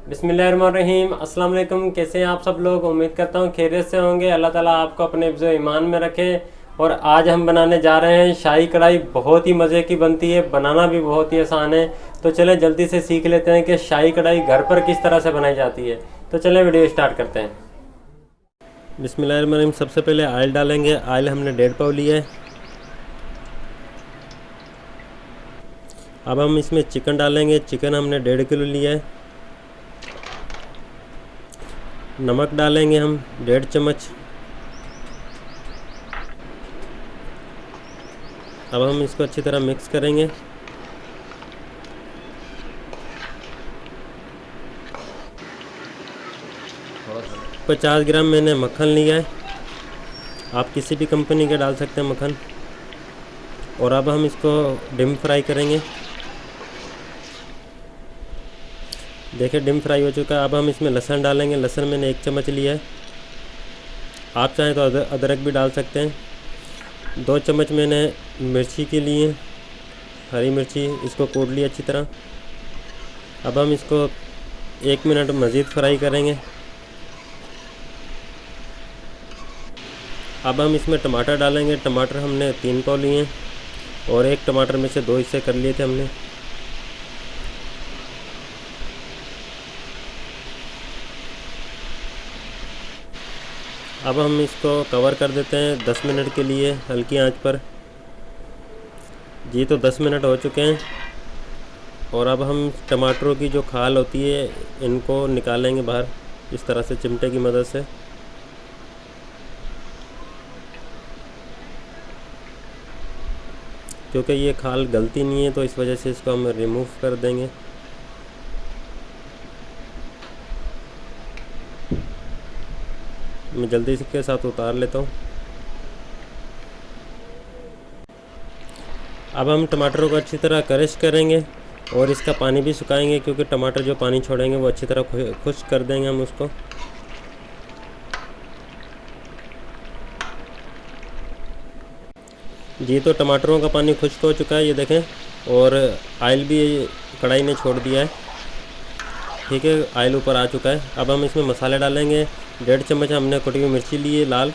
बिस्मिल्लाहिर्रहमानिर्रहीम। अस्सलाम वालेकुम। कैसे हैं आप सब लोग? उम्मीद करता हूँ खैरियत से होंगे। अल्लाह ताला आपको अपने हिफ्ज़ ईमान में रखे। और आज हम बनाने जा रहे हैं शाही कढ़ाई। बहुत ही मज़े की बनती है, बनाना भी बहुत ही आसान है। तो चलें जल्दी से सीख लेते हैं कि शाही कढ़ाई घर पर किस तरह से बनाई जाती है। तो चलें वीडियो स्टार्ट करते हैं। बिस्मिल्लाहिर्रहमानिर्रहीम। सबसे पहले ऑयल डालेंगे। ऑयल हमने 1.5 पाव लिया है। अब हम इसमें चिकन डालेंगे। चिकन हमने 1.5 किलो लिया है। नमक डालेंगे हम 1.5 चम्मच। अब हम इसको अच्छी तरह मिक्स करेंगे। और 50 ग्राम मैंने मक्खन लिया है। आप किसी भी कंपनी का डाल सकते हैं मक्खन। और अब हम इसको डीप फ्राई करेंगे। देखिए डीप फ्राई हो चुका है। अब हम इसमें लहसुन डालेंगे। लहसुन मैंने 1 चम्मच लिया है। आप चाहें तो अदरक भी डाल सकते हैं। 2 चम्मच मैंने मिर्ची के लिए हरी मिर्ची, इसको कूट लिया अच्छी तरह। अब हम इसको 1 मिनट मज़ीद फ्राई करेंगे। अब हम इसमें टमाटर डालेंगे। टमाटर हमने 3 पाव लिए हैं और एक टमाटर में से 2 हिस्से कर लिए थे हमने। अब हम इसको कवर कर देते हैं 10 मिनट के लिए हल्की आंच पर। जी तो 10 मिनट हो चुके हैं। और अब हम टमाटरों की जो खाल होती है इनको निकालेंगे बाहर इस तरह से चिमटे की मदद से। क्योंकि ये खाल गलती नहीं है तो इस वजह से इसको हम रिमूव कर देंगे। मैं जल्दी से के साथ उतार लेता हूँ। अब हम टमाटरों को अच्छी तरह क्रश करेंगे और इसका पानी भी सुखाएंगे, क्योंकि टमाटर जो पानी छोड़ेंगे वो अच्छी तरह खुश्क कर देंगे हम उसको। जी तो टमाटरों का पानी खुश्क हो चुका है, ये देखें। और ऑयल भी कढ़ाई ने छोड़ दिया है। ठीक है, ऑयल ऊपर आ चुका है। अब हम इसमें मसाले डालेंगे। 1.5 चम्मच हमने कुटी हुई मिर्ची ली है लाल।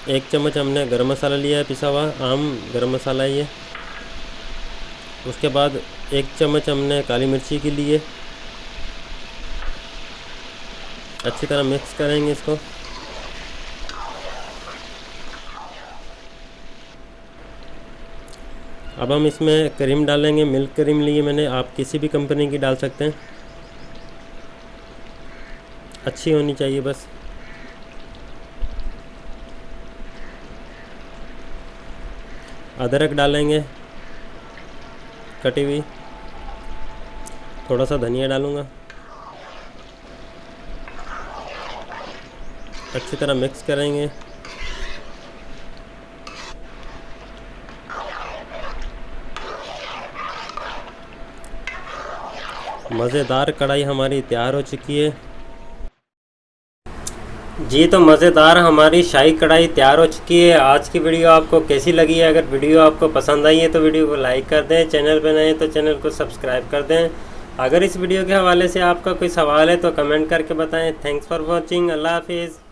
1 चम्मच हमने गरम मसाला लिया है, पिसा हुआ आम गरम मसाला है ये। उसके बाद 1 चम्मच हमने काली मिर्ची की ली है। अच्छी तरह मिक्स करेंगे इसको। अब हम इसमें क्रीम डालेंगे। मिल्क क्रीम ली है मैंने, आप किसी भी कंपनी की डाल सकते हैं, अच्छी होनी चाहिए बस। अदरक डालेंगे कटी हुई। थोड़ा सा धनिया डालूँगा। अच्छी तरह मिक्स करेंगे। मज़ेदार कढ़ाई हमारी तैयार हो चुकी है। जी तो मज़ेदार हमारी शाही कढ़ाई तैयार हो चुकी है। आज की वीडियो आपको कैसी लगी है? अगर वीडियो आपको पसंद आई है तो वीडियो को लाइक कर दें। चैनल पर नए हैं तो चैनल को सब्सक्राइब कर दें। अगर इस वीडियो के हवाले से आपका कोई सवाल है तो कमेंट करके बताएं। Thanks for watching. अल्लाह हाफिज़।